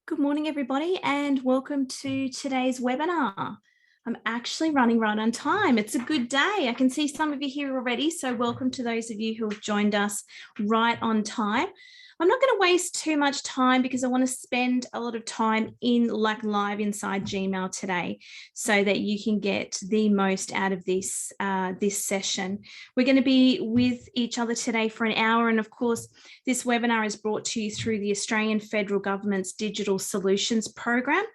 Good morning, everybody, and welcome to today's webinar. I'm actually running right on time. It's a good day. I can see some of you here already, so welcome to those of you who have joined us right on time. I'm not going to waste too much time because I want to spend a lot of time live inside Gmail today so that you can get the most out of this session. We're going to be with each other today for an hour, and of course this webinar is brought to you through the Australian Federal Government's Digital Solutions Program.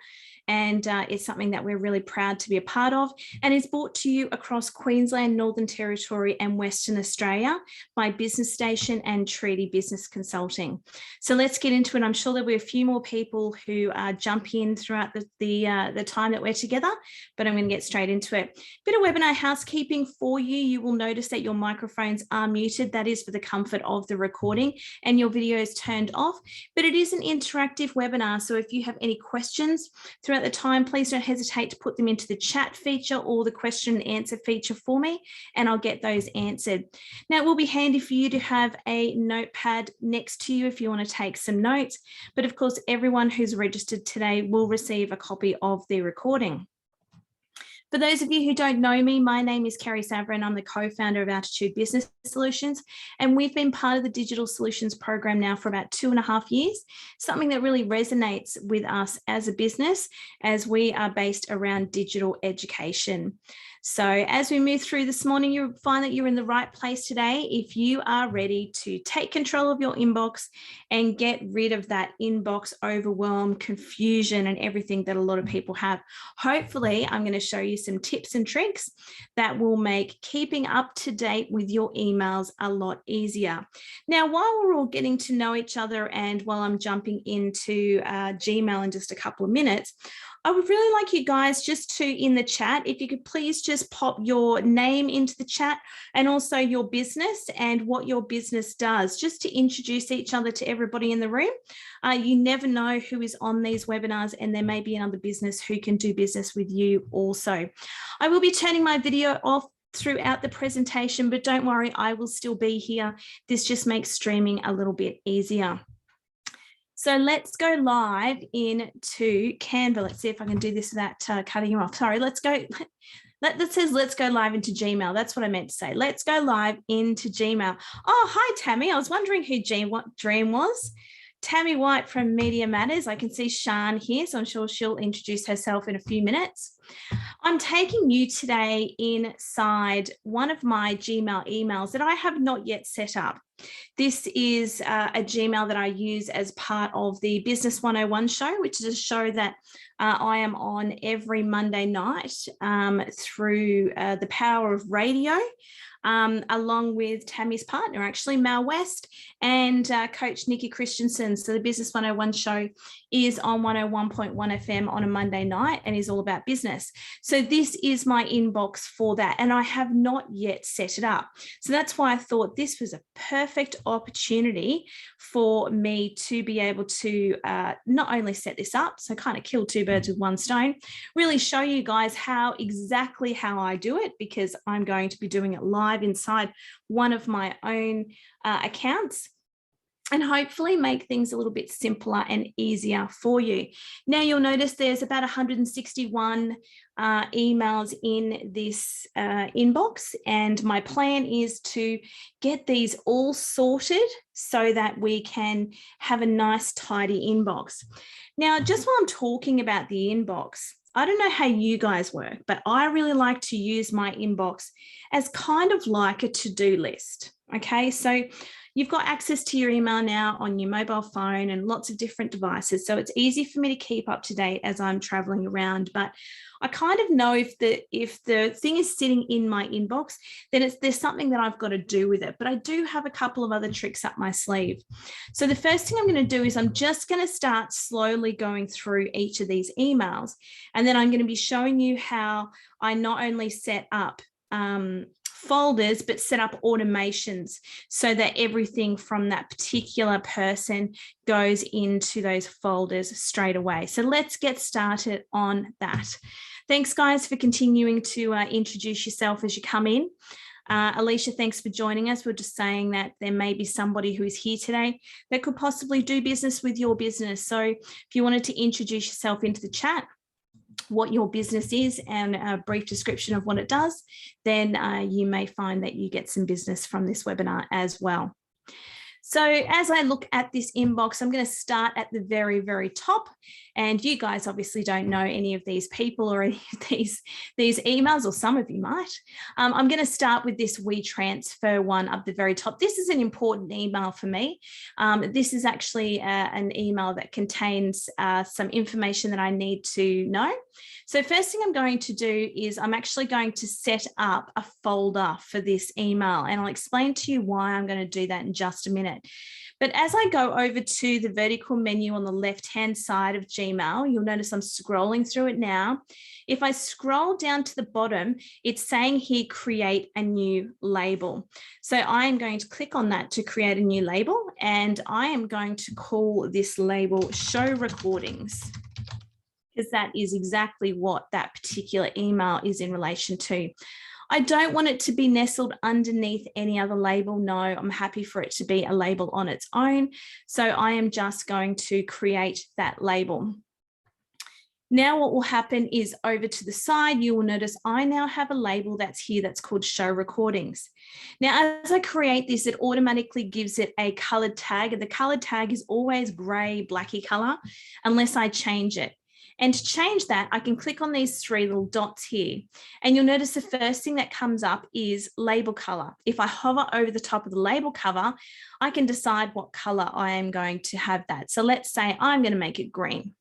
And it's something that we're really proud to be a part of, and is brought to you across Queensland, Northern Territory and Western Australia by Business Station and Treaty Business Consulting. So let's get into it. I'm sure there'll be a few more people who jump in throughout the time that we're together, but I'm going to get straight into it. Bit of webinar housekeeping for you. You will notice that your microphones are muted. That is for the comfort of the recording, and your video is turned off, but it is an interactive webinar. So if you have any questions throughout the time, please don't hesitate to put them into the chat feature or the question and answer feature for me, and I'll get those answered. Now, it will be handy for you to have a notepad next to you if you want to take some notes, but of course, everyone who's registered today will receive a copy of the recording. For those of you who don't know me, my name is Kerrie and I'm the co-founder of Altitude Business Solutions, and we've been part of the Digital Solutions Program now for about 2.5 years, something that really resonates with us as a business as we are based around digital education. So as we move through this morning, you'll find that you're in the right place today if you are ready to take control of your inbox and get rid of that inbox overwhelm, confusion, and everything that a lot of people have. Hopefully, I'm going to show you some tips and tricks that will make keeping up to date with your emails a lot easier. Now, while we're all getting to know each other and while I'm jumping into Gmail in just a couple of minutes, I would really like you guys just to, in the chat, if you could please just pop your name into the chat and also your business and what your business does, just to introduce each other to everybody in the room. You never know who is on these webinars, and there may be another business who can do business with you also. I will be turning my video off throughout the presentation, but don't worry, I will still be here. This just makes streaming a little bit easier. So let's go live into Canva. Let's see if I can do this without cutting you off. Sorry, let's go. That says let's go live into Gmail. That's what I meant to say. Let's go live into Gmail. Oh, hi, Tammy. I was wondering who Dream was. Tammy White from Media Matters. I can see Shan here, so I'm sure she'll introduce herself in a few minutes. I'm taking you today inside one of my Gmail emails that I have not yet set up. This is a Gmail that I use as part of the Business 101 show, which is a show that I am on every Monday night through the power of radio, along with Tammy's partner, actually, Mal West, and Coach Nikki Christensen. So the Business 101 show is on 101.1 FM on a Monday night and is all about business. So this is my inbox for that, and I have not yet set it up. So that's why I thought this was a perfect opportunity for me to be able to not only set this up, so kind of kill two birds with one stone, really show you guys exactly how I do it, because I'm going to be doing it live inside one of my own accounts, and hopefully make things a little bit simpler and easier for you. Now, you'll notice there's about 161 emails in this inbox, and my plan is to get these all sorted so that we can have a nice, tidy inbox. Now, just while I'm talking about the inbox, I don't know how you guys work, but I really like to use my inbox as kind of like a to-do list. Okay, so you've got access to your email now on your mobile phone and lots of different devices. So it's easy for me to keep up to date as I'm traveling around. But I kind of know if the thing is sitting in my inbox, then there's something that I've got to do with it. But I do have a couple of other tricks up my sleeve. So the first thing I'm going to do is I'm just going to start slowly going through each of these emails. And then I'm going to be showing you how I not only set up folders, but set up automations so that everything from that particular person goes into those folders straight away. So let's get started on that. Thanks, guys, for continuing to introduce yourself as you come in. Alicia, thanks for joining us. We're just saying that there may be somebody who is here today that could possibly do business with your business. So if you wanted to introduce yourself into the chat, what your business is and a brief description of what it does, then you may find that you get some business from this webinar as well. So as I look at this inbox, I'm going to start at the very, very top. And you guys obviously don't know any of these people or any of these emails, or some of you might. I'm going to start with this WeTransfer one up the very top. This is an important email for me. This is actually an email that contains some information that I need to know. So first thing I'm going to do is I'm actually going to set up a folder for this email, and I'll explain to you why I'm going to do that in just a minute. But as I go over to the vertical menu on the left-hand side of Gmail, you'll notice I'm scrolling through it now. If I scroll down to the bottom, it's saying here, create a new label. So I am going to click on that to create a new label, and I am going to call this label Show Recordings, because that is exactly what that particular email is in relation to. I don't want it to be nestled underneath any other label. No, I'm happy for it to be a label on its own. So I am just going to create that label. Now what will happen is over to the side, you will notice I now have a label that's here that's called Show Recordings. Now, as I create this, it automatically gives it a colored tag, and the colored tag is always gray, blacky color, unless I change it. And to change that, I can click on these three little dots here. And you'll notice the first thing that comes up is label color. If I hover over the top of the label cover, I can decide what color I am going to have that. So let's say I'm going to make it green.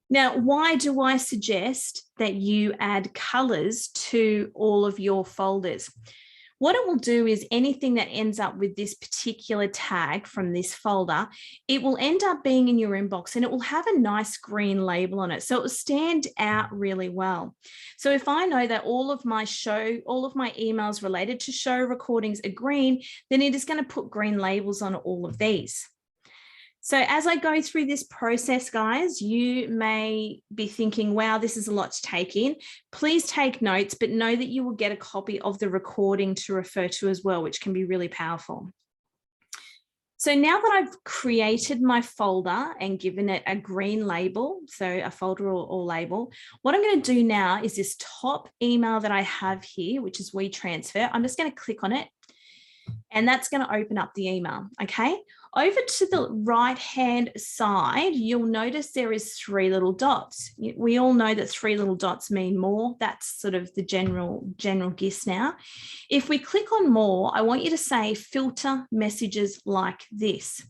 Now, why do I suggest that you add colors to all of your folders? What it will do is anything that ends up with this particular tag from this folder, it will end up being in your inbox, and it will have a nice green label on it. So it will stand out really well. So if I know that all of my emails related to show recordings are green, then it is going to put green labels on all of these. So as I go through this process, guys, you may be thinking, wow, this is a lot to take in. Please take notes, but know that you will get a copy of the recording to refer to as well, which can be really powerful. So now that I've created my folder and given it a green label, so a folder or label, what I'm going to do now is this top email that I have here, which is WeTransfer. I'm just going to click on it, and that's going to open up the email. Okay. Over to the right-hand side, you'll notice there is three little dots. We all know that three little dots mean more. That's sort of the general gist now. If we click on more, I want you to say filter messages like this.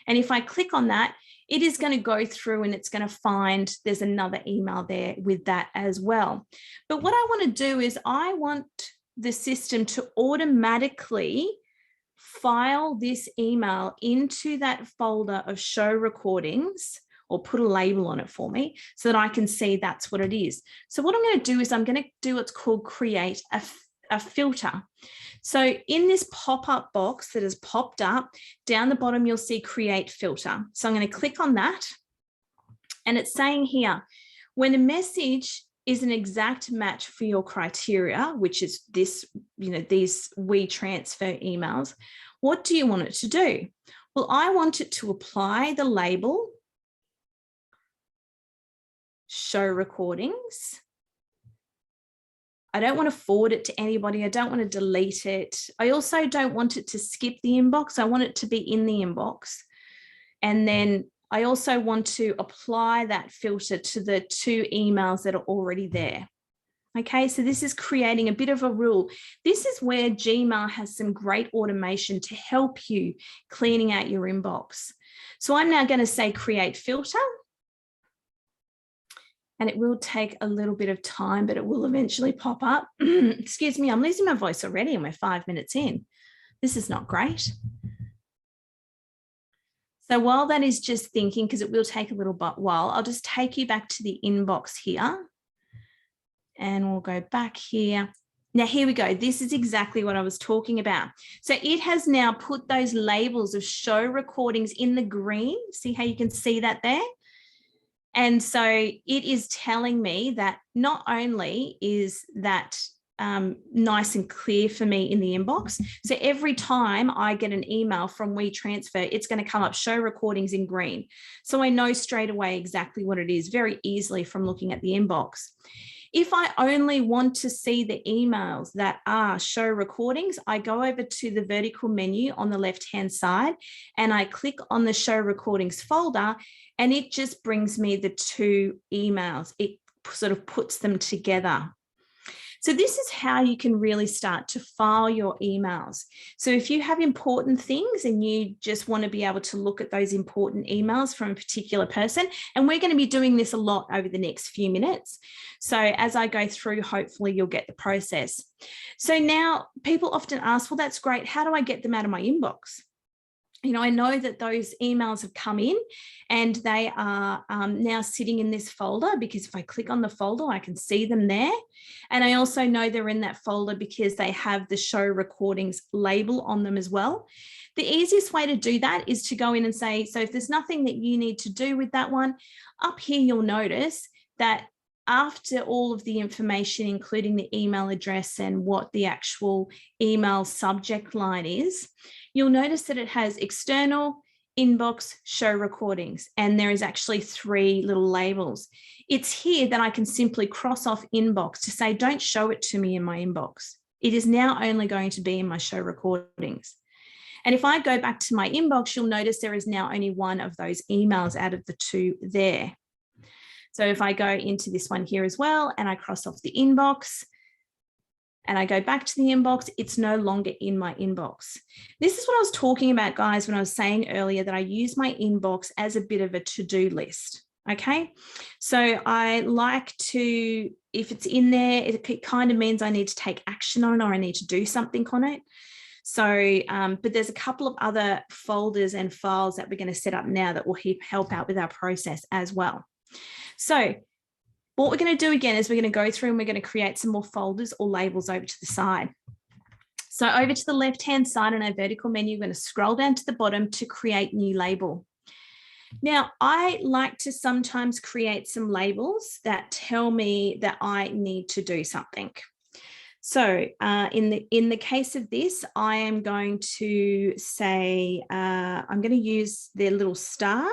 And if I click on that, it is going to go through and it's going to find there's another email there with that as well. But what I want to do is I want the system to automatically file this email into that folder of show recordings, or put a label on it for me so that I can see that's what it is. So what I'm going to do is I'm going to do what's called create a filter. So in this pop-up box that has popped up, down the bottom, you'll see create filter. So I'm going to click on that, and it's saying here, when a message is an exact match for your criteria, which is this, these WeTransfer emails, what do you want it to do? Well, I want it to apply the label, show recordings. I don't want to forward it to anybody. I don't want to delete it. I also don't want it to skip the inbox. I want it to be in the inbox. And then I also want to apply that filter to the two emails that are already there. Okay, so this is creating a bit of a rule. This is where Gmail has some great automation to help you cleaning out your inbox. So I'm now going to say create filter. And it will take a little bit of time, but it will eventually pop up. Excuse me, I'm losing my voice already and we're 5 minutes in. This is not great. So while that is just thinking, because it will take a little while, I'll just take you back to the inbox here. And we'll go back here. Now, here we go. This is exactly what I was talking about. So it has now put those labels of show recordings in the green. See how you can see that there? And so it is telling me that not only is that nice and clear for me in the inbox. So every time I get an email from WeTransfer, it's going to come up show recordings in green. So I know straight away exactly what it is very easily from looking at the inbox. If I only want to see the emails that are show recordings, I go over to the vertical menu on the left-hand side and I click on the show recordings folder, and it just brings me the two emails. It sort of puts them together. So this is how you can really start to file your emails. So if you have important things and you just want to be able to look at those important emails from a particular person, and we're going to be doing this a lot over the next few minutes. So as I go through, hopefully you'll get the process. So now people often ask, well, that's great. How do I get them out of my inbox? You know, I know that those emails have come in and they are now sitting in this folder, because if I click on the folder, I can see them there. And I also know they're in that folder because they have the show recordings label on them as well. The easiest way to do that is to go in and say, so if there's nothing that you need to do with that one, up here you'll notice that after all of the information, including the email address and what the actual email subject line is, you'll notice that it has external, inbox, show recordings, and there is actually 3 little labels. It's here that I can simply cross off inbox to say, don't show it to me in my inbox. It is now only going to be in my show recordings. And if I go back to my inbox, you'll notice there is now only one of those emails out of the 2 there. So if I go into this one here as well, and I cross off the inbox, and I go back to the inbox, it's no longer in my inbox. This is what I was talking about, guys, when I was saying earlier that I use my inbox as a bit of a to-do list, okay? So I like to, if it's in there, it kind of means I need to take action on it or I need to do something on it. So, but there's a couple of other folders and files that we're going to set up now that will help out with our process as well. So what we're going to do again is we're going to go through and we're going to create some more folders or labels over to the side. So over to the left-hand side in our vertical menu, we're going to scroll down to the bottom to create new label. Now, I like to sometimes create some labels that tell me that I need to do something. So in the case of this, I am going to say, I'm going to use their little star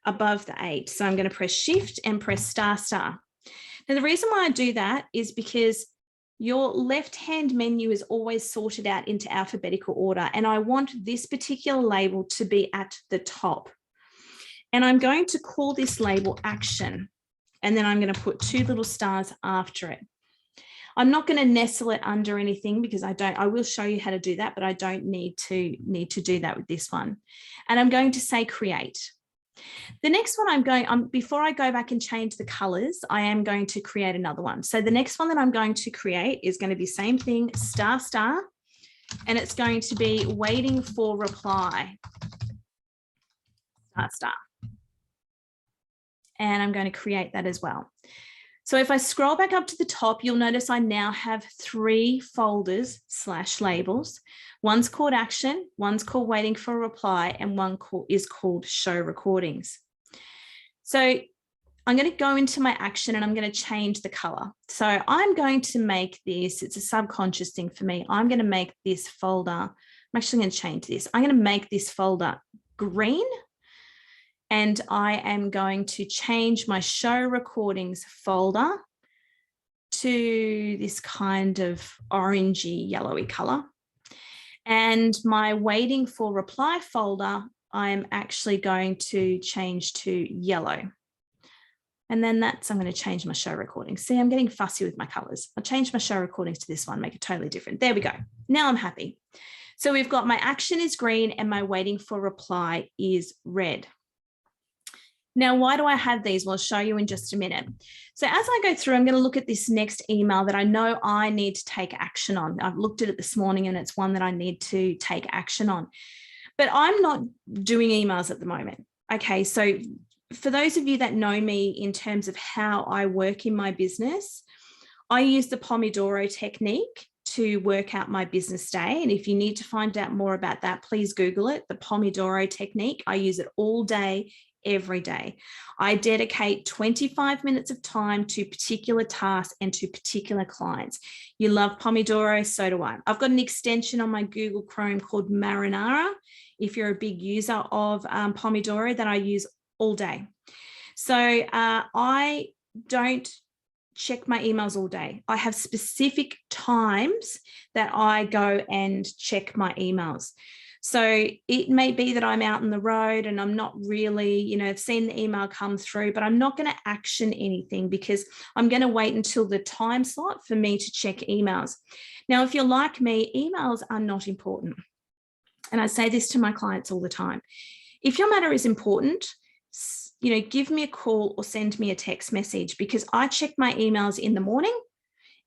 above the 8. So I'm going to press Shift and press star, star. Now, the reason why I do that is because your left-hand menu is always sorted out into alphabetical order, and I want this particular label to be at the top. And I'm going to call this label Action, and then I'm going to put 2 little stars after it. I'm not going to nestle it under anything because I will show you how to do that, but I don't need to do that with this one. And I'm going to say Create. The next one before I go back and change the colors, I am going to create another one. So the next one that I'm going to create is going to be same thing, star, star, and it's going to be waiting for reply, star, star. And I'm going to create that as well. So if I scroll back up to the top, you'll notice I now have 3 folders / labels. One's called Action, one's called Waiting for a Reply, and one is called Show Recordings. So I'm going to go into my action and I'm going to change the color. So I'm going to make this, it's a subconscious thing for me. I'm going to make this folder, I'm actually going to change this. I'm going to make this folder green. And I am going to change my show recordings folder to this kind of orangey yellowy color. And my waiting for reply folder, I'm actually going to change to yellow. And then I'm going to change my show recordings. See, I'm getting fussy with my colors. I'll change my show recordings to this one, make it totally different. There we go. Now I'm happy. So we've got my action is green and my waiting for reply is red. Now, why do I have these? Well, I'll show you in just a minute. So as I go through, I'm going to look at this next email that I know I need to take action on. I've looked at it this morning and it's one that I need to take action on. But I'm not doing emails at the moment. Okay, so for those of you that know me in terms of how I work in my business, I use the Pomodoro technique to work out my business day. And if you need to find out more about that, please Google it, the Pomodoro technique. I use it all day, every day. I dedicate 25 minutes of time to particular tasks and to particular clients. You love Pomodoro, so do I. I've got an extension on my Google Chrome called Marinara. If you're a big user of Pomodoro, that I use all day. So I don't check my emails all day. I have specific times that I go and check my emails. So it may be that I'm out on the road and I'm not really, I've seen the email come through, but I'm not going to action anything because I'm going to wait until the time slot for me to check emails. Now, if you're like me, emails are not important. And I say this to my clients all the time. If your matter is important, give me a call or send me a text message, because I check my emails in the morning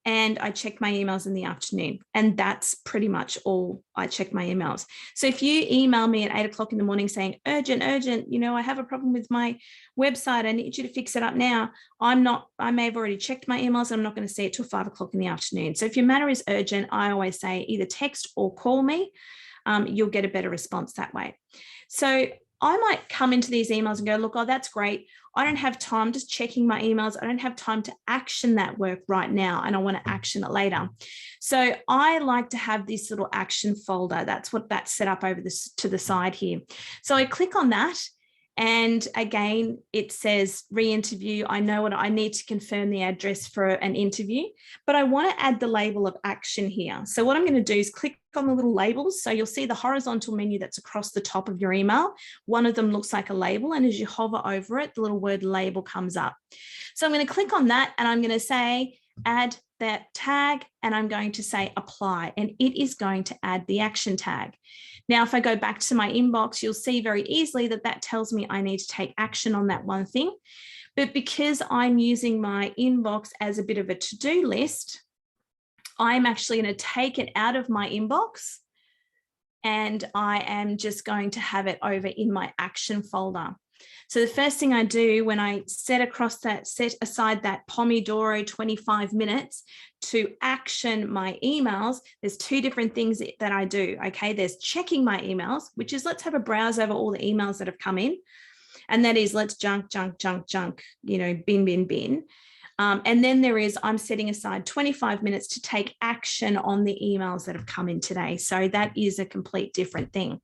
and I check my emails in the afternoon. And that's pretty much all I check my emails. So if you email me at 8 o'clock in the morning saying, urgent, I have a problem with my website, I need you to fix it up now. I may have already checked my emails. I'm not going to see it till 5 o'clock in the afternoon. So if your matter is urgent, I always say either text or call me. You'll get a better response that way. So I might come into these emails and go, look, oh, that's great. I don't have time just checking my emails. I don't have time to action that work right now, and I want to action it later. So I like to have this little action folder. That's set up over to the side here. So I click on that. And again, it says re-interview. I know what I need to confirm the address for an interview, but I want to add the label of action here. So what I'm going to do is click on the little labels. So you'll see the horizontal menu that's across the top of your email. One of them looks like a label, and as you hover over it, the little word label comes up. So I'm going to click on that, and I'm going to say add that tag, and I'm going to say apply, and it is going to add the action tag. Now, if I go back to my inbox, you'll see very easily that tells me I need to take action on that one thing. But because I'm using my inbox as a bit of a to-do list, I'm actually going to take it out of my inbox, and I am just going to have it over in my action folder. So the first thing I do when I set aside that Pomodoro 25 minutes to action my emails, there's two different things that I do. Okay, there's checking my emails, which is let's have a browse over all the emails that have come in. And that is let's junk, bin. And then there is, I'm setting aside 25 minutes to take action on the emails that have come in today. So that is a complete different thing.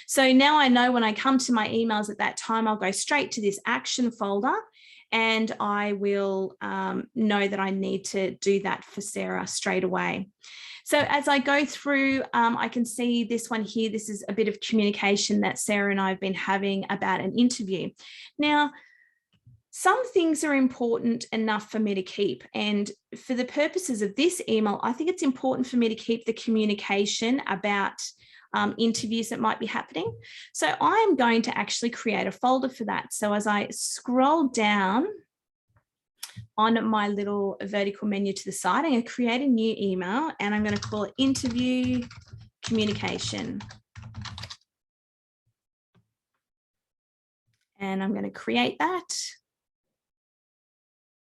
So now I know when I come to my emails at that time, I'll go straight to this action folder, and I will know that I need to do that for Sarah straight away. So as I go through, I can see this one here. This is a bit of communication that Sarah and I have been having about an interview. Now, some things are important enough for me to keep. And for the purposes of this email, I think it's important for me to keep the communication about interviews that might be happening. So I'm going to actually create a folder for that. So as I scroll down on my little vertical menu to the side, I'm going to create a new email, and I'm going to call it interview communication. And I'm going to create that.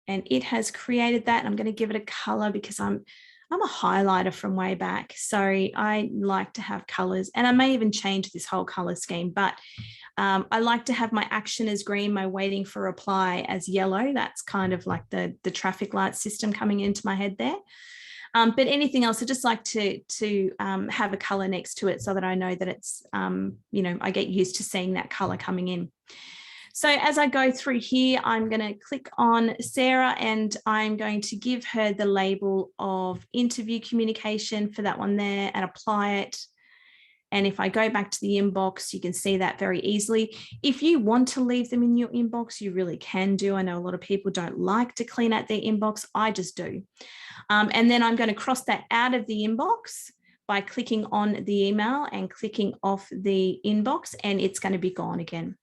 And it has created that. I'm going to give it a color because I'm a highlighter from way back. Sorry, I like to have colors, and I may even change this whole color scheme, but I like to have my action as green, my waiting for reply as yellow. That's kind of like the traffic light system coming into my head there. But anything else, I just like to have a color next to it so that I know that it's, I get used to seeing that color coming in. So as I go through here, I'm going to click on Sarah, and I'm going to give her the label of interview communication for that one there and apply it. And if I go back to the inbox, you can see that very easily. If you want to leave them in your inbox, you really can do. I know a lot of people don't like to clean out their inbox. I just do. And then I'm going to cross that out of the inbox by clicking on the email and clicking off the inbox, and it's going to be gone again.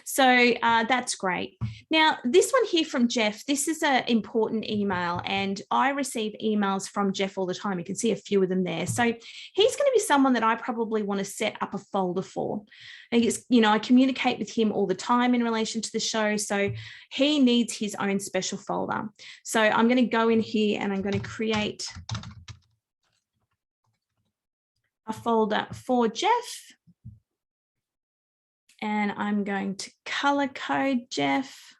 So that's great. Now, this one here from Jeff, this is an important email, and I receive emails from Jeff all the time. You can see a few of them there. So he's going to be someone that I probably want to set up a folder for. I communicate with him all the time in relation to the show, so he needs his own special folder. So I'm going to go in here and I'm going to create a folder for Jeff. And I'm going to color code Jeff.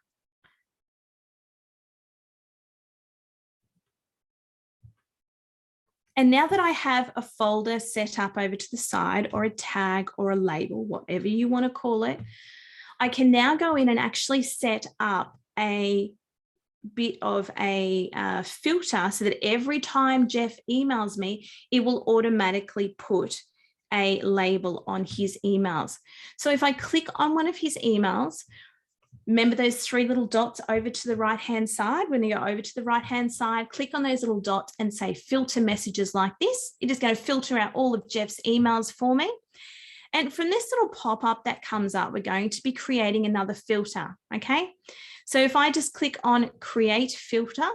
And now that I have a folder set up over to the side, or a tag or a label, whatever you want to call it, I can now go in and actually set up a bit of a filter so that every time Jeff emails me, it will automatically put a label on his emails. So if I click on one of his emails, remember those three little dots over to the right-hand side? When you go over to the right-hand side, click on those little dots and say filter messages like this. It is going to filter out all of Jeff's emails for me. And from this little pop-up that comes up, we're going to be creating another filter, okay? So if I just click on create filter,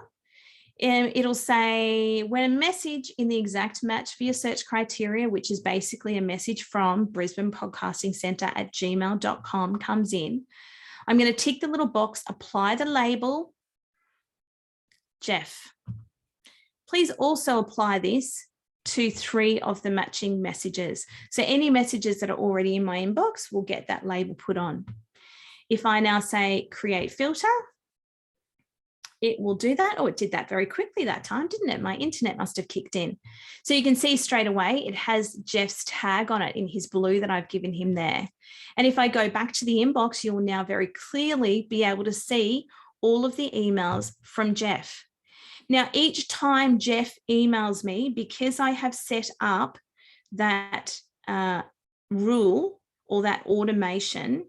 it'll say when a message in the exact match for your search criteria, which is basically a message from Brisbane Podcasting Centre at gmail.com comes in, I'm going to tick the little box, apply the label, Jeff. Please also apply this to 3 of the matching messages. So any messages that are already in my inbox will get that label put on. If I now say create filter, it will do that. Oh, it did that very quickly that time, didn't it? My internet must have kicked in. So you can see straight away, it has Jeff's tag on it in his blue that I've given him there. And if I go back to the inbox, you'll now very clearly be able to see all of the emails from Jeff. Now, each time Jeff emails me, because I have set up that rule or that automation,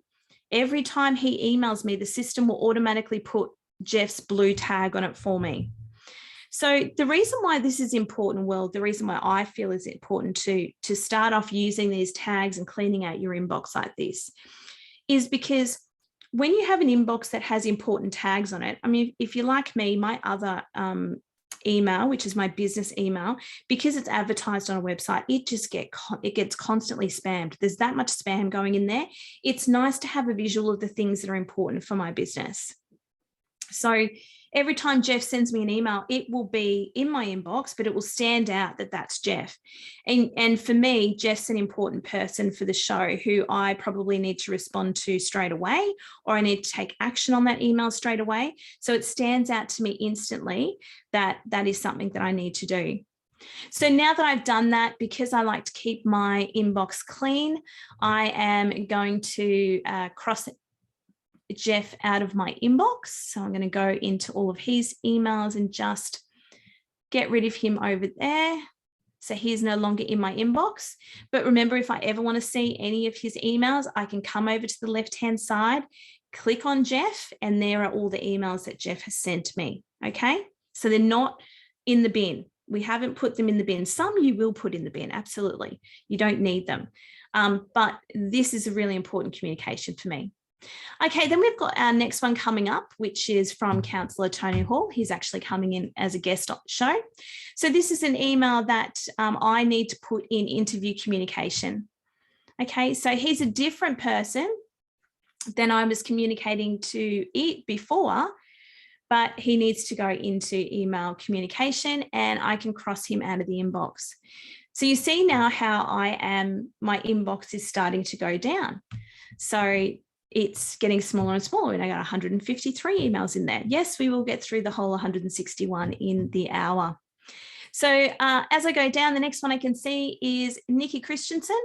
every time he emails me, the system will automatically put Jeff's blue tag on it for me. So the reason why this is important, well, the reason why I feel is important to start off using these tags and cleaning out your inbox like this is because when you have an inbox that has important tags on it, I mean, if you're like me, my other email, which is my business email, because it's advertised on a website, it gets constantly spammed. There's that much spam going in there. It's nice to have a visual of the things that are important for my business. So every time Jeff sends me an email, it will be in my inbox, but it will stand out that that's Jeff. And for me, Jeff's an important person for the show who I probably need to respond to straight away, or I need to take action on that email straight away. So it stands out to me instantly that that is something that I need to do. So now that I've done that, because I like to keep my inbox clean, I am going to cross Jeff out of my inbox. So I'm going to go into all of his emails and just get rid of him over there. So he's no longer in my inbox. But remember, if I ever want to see any of his emails, I can come over to the left-hand side, click on Jeff, and there are all the emails that Jeff has sent me. Okay, so they're not in the bin. We haven't put them in the bin. Some you will put in the bin, absolutely. You don't need them. But this is a really important communication for me. Okay, then we've got our next one coming up, which is from Councillor Tony Hall. He's actually coming in as a guest on the show. So this is an email that I need to put in interview communication. Okay, so he's a different person than I was communicating to it before, but he needs to go into email communication and I can cross him out of the inbox. So you see now how my inbox is starting to go down. So it's getting smaller and smaller, and I got 153 emails in there. Yes, we will get through the whole 161 in the hour. So as I go down, the next one I can see is Nikki Christensen,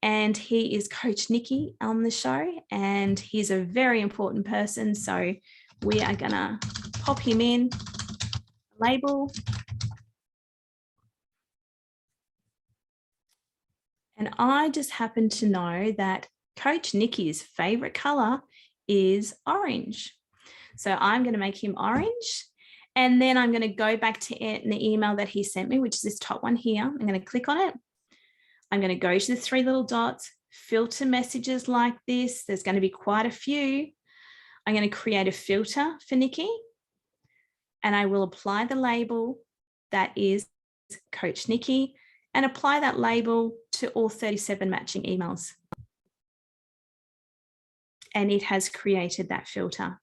and he is Coach Nikki on the show, and he's a very important person. So we are going to pop him in, label. And I just happen to know that Coach Nikki's favorite color is orange. So I'm going to make him orange. And then I'm going to go back to the email that he sent me, which is this top one here. I'm going to click on it. I'm going to go to the 3 little dots, filter messages like this. There's going to be quite a few. I'm going to create a filter for Nikki. And I will apply the label that is Coach Nikki and apply that label to all 37 matching emails. And it has created that filter.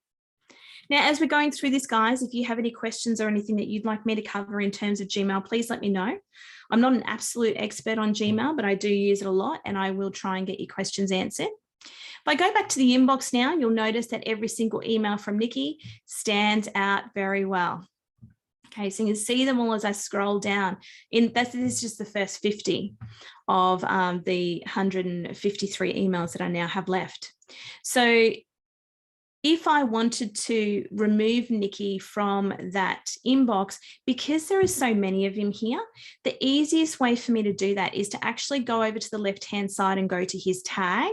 Now, as we're going through this, guys, if you have any questions or anything that you'd like me to cover in terms of Gmail, please let me know. I'm not an absolute expert on Gmail, but I do use it a lot and I will try and get your questions answered. If I go back to the inbox now, you'll notice that every single email from Nikki stands out very well. Okay, so you can see them all as I scroll down. This is just the first 50 of the 153 emails that I now have left. So if I wanted to remove Nikki from that inbox, because there are so many of him here, the easiest way for me to do that is to actually go over to the left-hand side and go to his tag.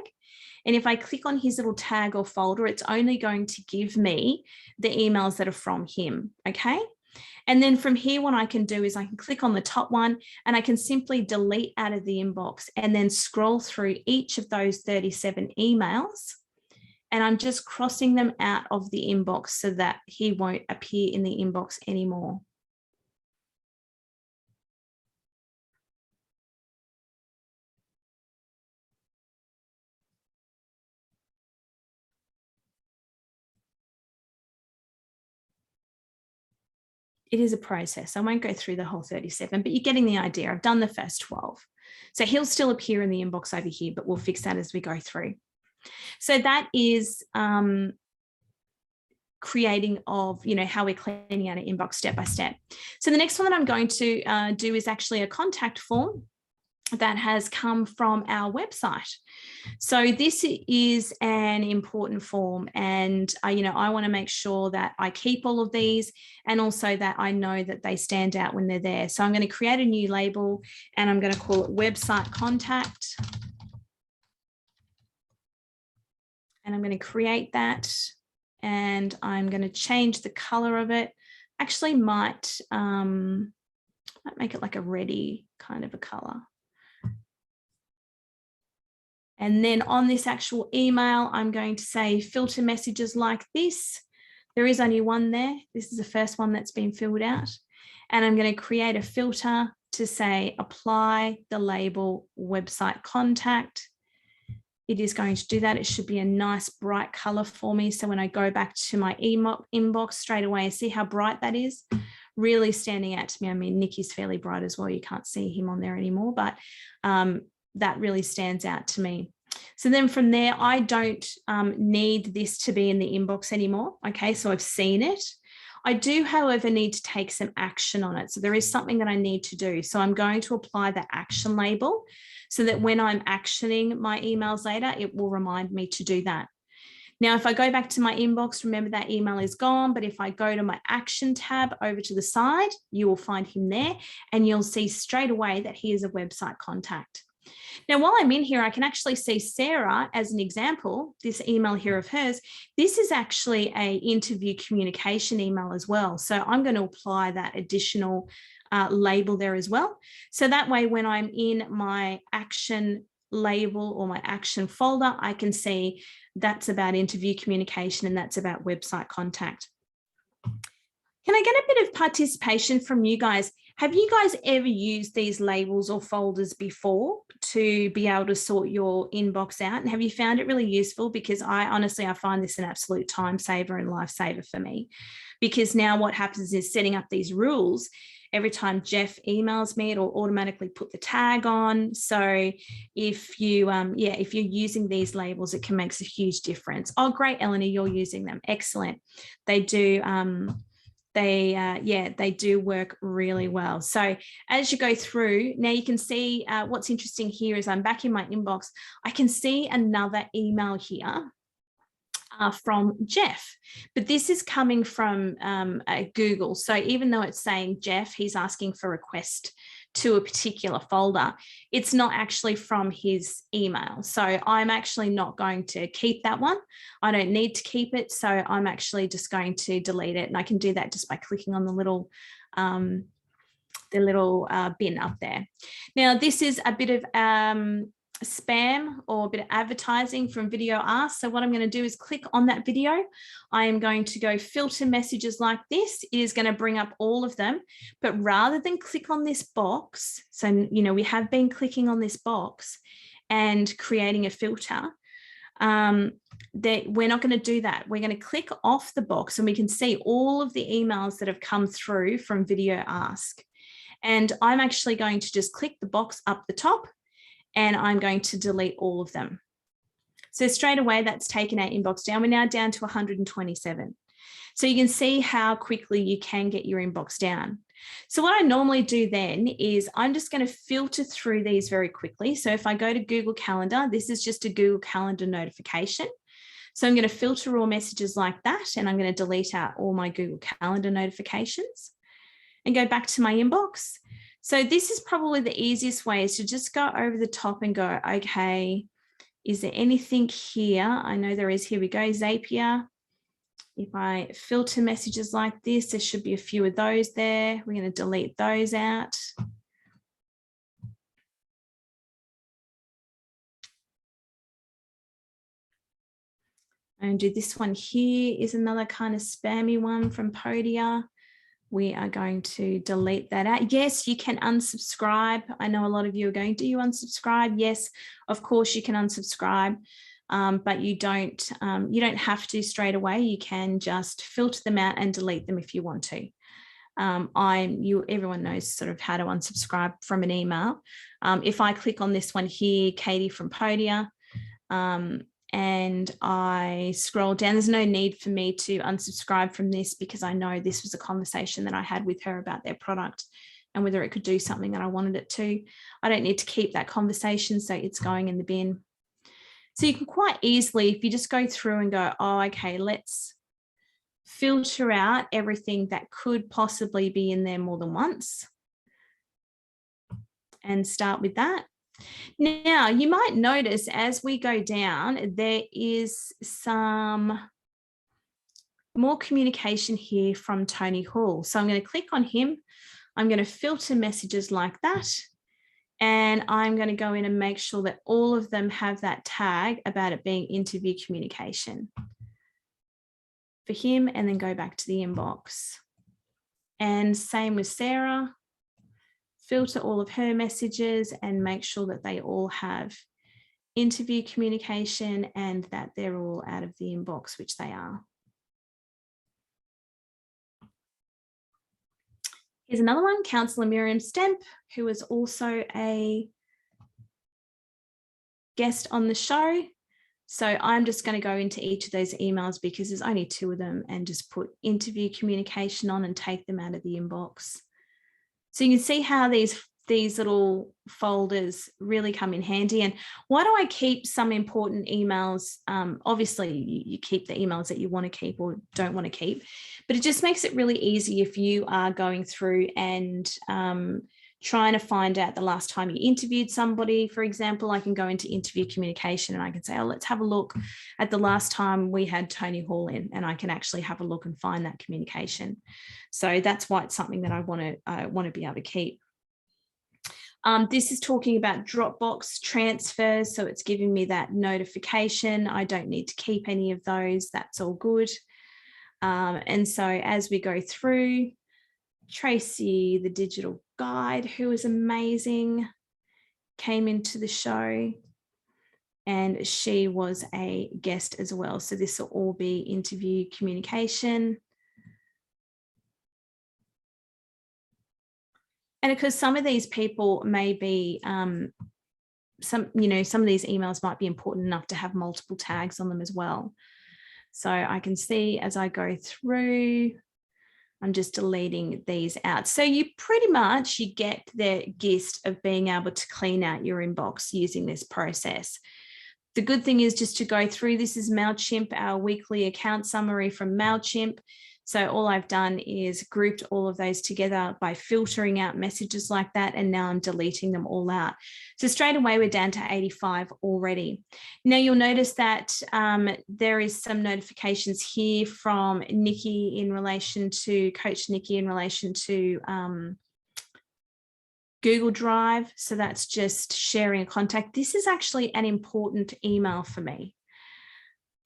And if I click on his little tag or folder, it's only going to give me the emails that are from him, okay? And then from here, what I can do is I can click on the top one and I can simply delete out of the inbox and then scroll through each of those 37 emails. And I'm just crossing them out of the inbox so that he won't appear in the inbox anymore. It is a process. I won't go through the whole 37, but you're getting the idea. I've done the first 12. So he'll still appear in the inbox over here, but we'll fix that as we go through. So that is creating of, how we're cleaning out an inbox step by step. So the next one that I'm going to do is actually a contact form that has come from our website. So this is an important form, and I want to make sure that I keep all of these and also that I know that they stand out when they're there. So I'm going to create a new label and I'm going to call it website contact. And I'm going to create that and I'm going to change the color of it. Actually might make it like a reddy kind of a color. And then on this actual email, I'm going to say filter messages like this. There is only one there. This is the first one that's been filled out. And I'm going to create a filter to say apply the label website contact. It is going to do that. It should be a nice bright color for me. So when I go back to my inbox straight away, see how bright that is? Really standing out to me. I mean, Nikki's fairly bright as well. You can't see him on there anymore, but that really stands out to me. So then from there, I don't need this to be in the inbox anymore. Okay, so I've seen it. I do, however, need to take some action on it. So there is something that I need to do. So I'm going to apply the action label so that when I'm actioning my emails later, it will remind me to do that. Now, if I go back to my inbox, remember that email is gone, but if I go to my action tab over to the side, you will find him there and you'll see straight away that he is a website contact. Now, while I'm in here, I can actually see Sarah as an example, this email here of hers. This is actually an interview communication email as well. So I'm going to apply that additional label there as well. So that way, when I'm in my action label or my action folder, I can see that's about interview communication and that's about website contact. Can I get a bit of participation from you guys? Have you guys ever used these labels or folders before to be able to sort your inbox out? And have you found it really useful? Because I find this an absolute time saver and lifesaver for me. Because now what happens is setting up these rules. Every time Jeff emails me, it'll automatically put the tag on. So if you're using these labels, it can make a huge difference. Oh, great, Eleni, you're using them. Excellent. They do. They do work really well. So as you go through, now you can see what's interesting here is I'm back in my inbox. I can see another email here from Jeff, but this is coming from Google. So even though it's saying Jeff, he's asking for a request to a particular folder, it's not actually from his email. So I'm actually not going to keep that one. I don't need to keep it. So I'm actually just going to delete it. And I can do that just by clicking on the little bin up there. Now, this is a bit of spam or a bit of advertising from Video Ask. So what I'm going to do is click on that video. I am going to go filter messages like this. It is going to bring up all of them, but rather than click on this box, so we have been clicking on this box and creating a filter, that we're not going to do that. We're going to click off the box and we can see all of the emails that have come through from Video Ask. And I'm actually going to just click the box up the top and I'm going to delete all of them. So straight away, that's taken our inbox down. We're now down to 127. So you can see how quickly you can get your inbox down. So what I normally do then is I'm just going to filter through these very quickly. So if I go to Google Calendar, this is just a Google Calendar notification. So I'm going to filter all messages like that, and I'm going to delete out all my Google Calendar notifications and go back to my inbox. So this is probably the easiest way, is to just go over the top and go, okay, is there anything here? I know there is. Here we go, Zapier. If I filter messages like this, there should be a few of those there. We're going to delete those out. And do this one here is another kind of spammy one from Podia. We are going to delete that out. Yes, you can unsubscribe. I know a lot of you are going, do you unsubscribe? Yes, of course you can unsubscribe, but you don't have to straight away. You can just filter them out and delete them if you want to. Everyone knows sort of how to unsubscribe from an email. If I click on this one here, Katie from Podia, and I scroll down, there's no need for me to unsubscribe from this, because I know this was a conversation that I had with her about their product and whether it could do something that I wanted it to. I don't need to keep that conversation, so it's going in the bin. So you can quite easily, if you just go through and go, oh, okay, let's filter out everything that could possibly be in there more than once, and start with that. Now, you might notice as we go down, there is some more communication here from Tony Hall. So I'm going to click on him. I'm going to filter messages like that. And I'm going to go in and make sure that all of them have that tag about it being interview communication for him, and then go back to the inbox. And same with Sarah. Filter all of her messages and make sure that they all have interview communication and that they're all out of the inbox, which they are. Here's another one, Councillor Miriam Stemp, who is also a guest on the show. So I'm just going to go into each of those emails, because there's only 2 of them, and just put interview communication on and take them out of the inbox. So you can see how these little folders really come in handy. And why do I keep some important emails? Obviously, you keep the emails that you want to keep or don't want to keep, but it just makes it really easy if you are going through and trying to find out the last time you interviewed somebody. For example, I can go into interview communication and I can say, oh, let's have a look at the last time we had Tony Hall in, and I can actually have a look and find that communication. So that's why it's something that I want to be able to keep. This is talking about Dropbox transfers, so it's giving me that notification. I don't need to keep any of those. That's all good. And so as we go through, Tracy, the digital guide, who is amazing, came into the show, and she was a guest as well. So this will all be interview communication. And because some of these people may be, some of these emails might be important enough to have multiple tags on them as well. So I can see as I go through, I'm just deleting these out. So you pretty much, you get the gist of being able to clean out your inbox using this process. The good thing is just to go through, this is MailChimp, our weekly account summary from MailChimp. So all I've done is grouped all of those together by filtering out messages like that, and now I'm deleting them all out. So straight away, we're down to 85 already. Now you'll notice that there is some notifications here from Nikki in relation to, Coach Nikki in relation to Google Drive. So that's just sharing a contact. This is actually an important email for me.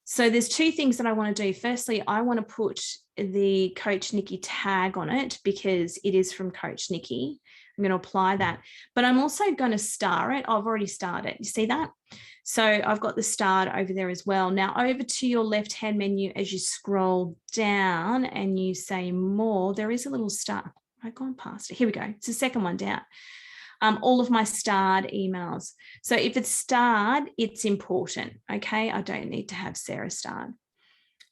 So there's 2 things that I want to do. Firstly, I want to put the Coach Nikki tag on it because it is from Coach Nikki. I'm going to apply that, but I'm also going to star it. I've already starred it. You see that? So I've got the starred over there as well. Now over to your left-hand menu, as you scroll down and you say more, there is a little star. I've gone past it. Here we go. It's the second one down. All of my starred emails. So if it's starred, it's important. Okay, I don't need to have Sarah starred.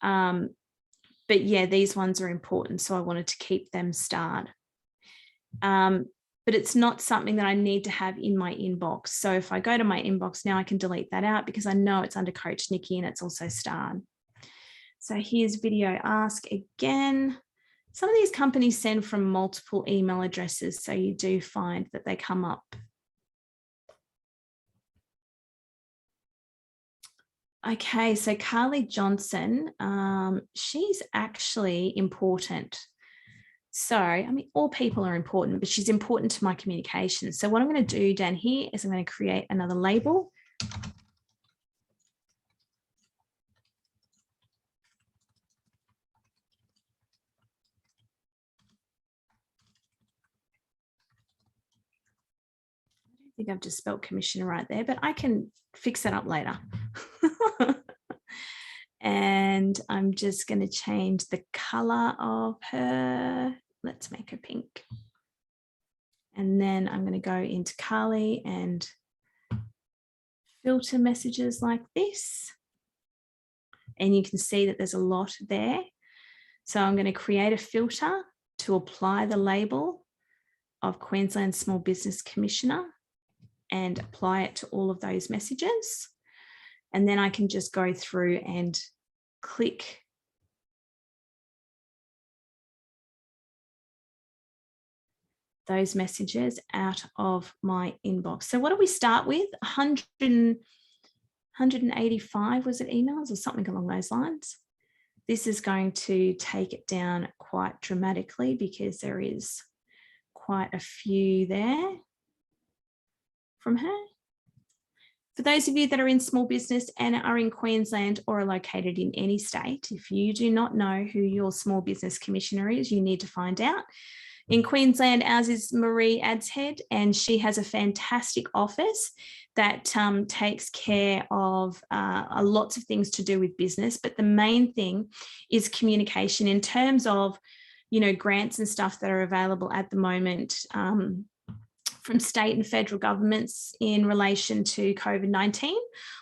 But yeah, these ones are important, so I wanted to keep them starred. But it's not something that I need to have in my inbox. So if I go to my inbox now, I can delete that out because I know it's under Coach Nikki and it's also starred. So here's video ask again. Some of these companies send from multiple email addresses, so you do find that they come up. Okay, so Carly Johnson, she's actually important. So, I mean, all people are important, but she's important to my communication. So what I'm going to do down here is I'm going to create another label. I don't think I've just spelled commissioner right there, but I can fix that up later. And I'm just going to change the color of her. Let's make her pink. And then I'm going to go into Carly and filter messages like this. And you can see that there's a lot there. So I'm going to create a filter to apply the label of Queensland Small Business Commissioner and apply it to all of those messages. And then I can just go through and click those messages out of my inbox. So what do we start with? 185, was it emails or something along those lines? This is going to take it down quite dramatically because there is quite a few there from her. For those of you that are in small business and are in Queensland or are located in any state, if you do not know who your small business commissioner is, you need to find out. In Queensland, ours is Marie Adshead, and she has a fantastic office that takes care of lots of things to do with business. But the main thing is communication in terms of, you know, grants and stuff that are available at the moment from state and federal governments in relation to COVID-19,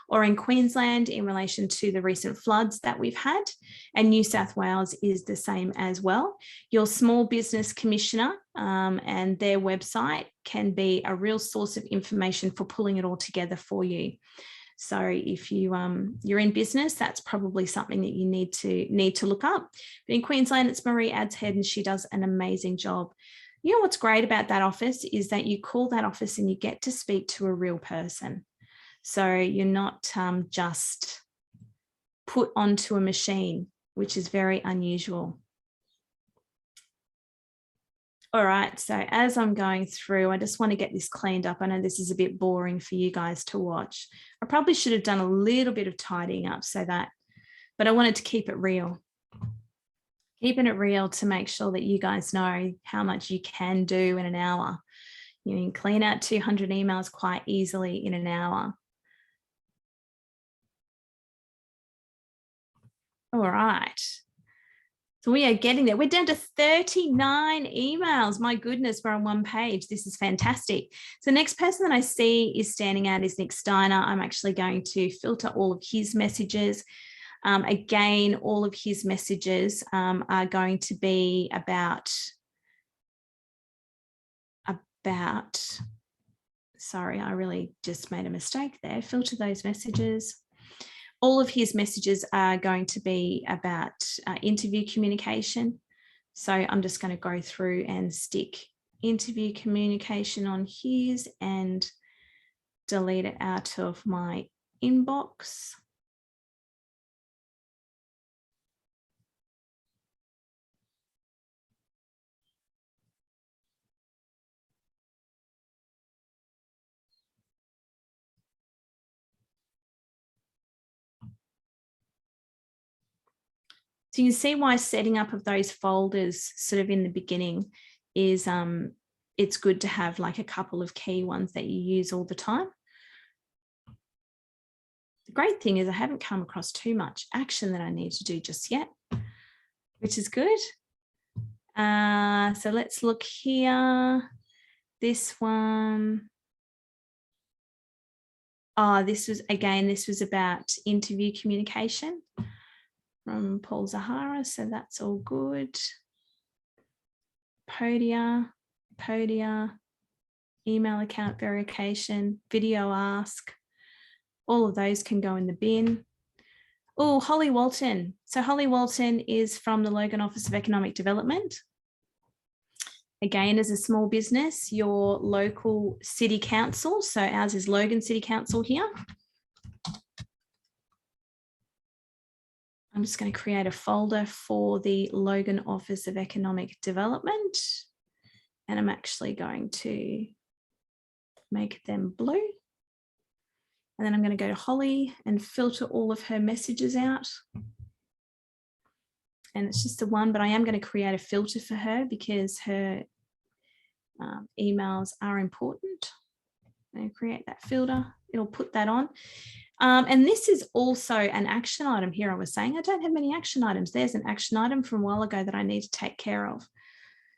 or in Queensland in relation to the recent floods that we've had, and New South Wales is the same as well. Your small business commissioner and their website can be a real source of information for pulling it all together for you. So if you're in business, that's probably something that you need to look up. But in Queensland, it's Marie Adshead, and she does an amazing job. You know what's great about that office is that you call that office and you get to speak to a real person. So you're not just put onto a machine, which is very unusual. All right, so as I'm going through, I just want to get this cleaned up. I know this is a bit boring for you guys to watch. I probably should have done a little bit of tidying up but I wanted to keep it real. Keeping it real to make sure that you guys know how much you can do in an hour. You can clean out 200 emails quite easily in an hour. All right. So we are getting there. We're down to 39 emails. My goodness, we're on one page. This is fantastic. So the next person that I see is standing out is Nick Steiner. I'm actually going to filter all of his messages. Again, all of his messages are going to be about, sorry, I really just made a mistake there. Filter those messages. All of his messages are going to be about interview communication. So I'm just going to go through and stick interview communication on his and delete it out of my inbox. So you can see why setting up of those folders sort of in the beginning is it's good to have like a couple of key ones that you use all the time. The great thing is I haven't come across too much action that I need to do just yet, which is good. So let's look here. This one, this was about interview communication from Paul Zahara, so that's all good. Podia, email account verification, video ask, all of those can go in the bin. Oh, Holly Walton. So Holly Walton is from the Logan Office of Economic Development. Again, as a small business, your local city council. So ours is Logan City Council here. I'm just going to create a folder for the Logan Office of Economic Development. And I'm actually going to make them blue. And then I'm going to go to Holly and filter all of her messages out. And it's just the one, but I am going to create a filter for her because her emails are important. I'm going to create that filter. It'll put that on. And this is also an action item here. I was saying I don't have many action items. There's an action item from a while ago that I need to take care of.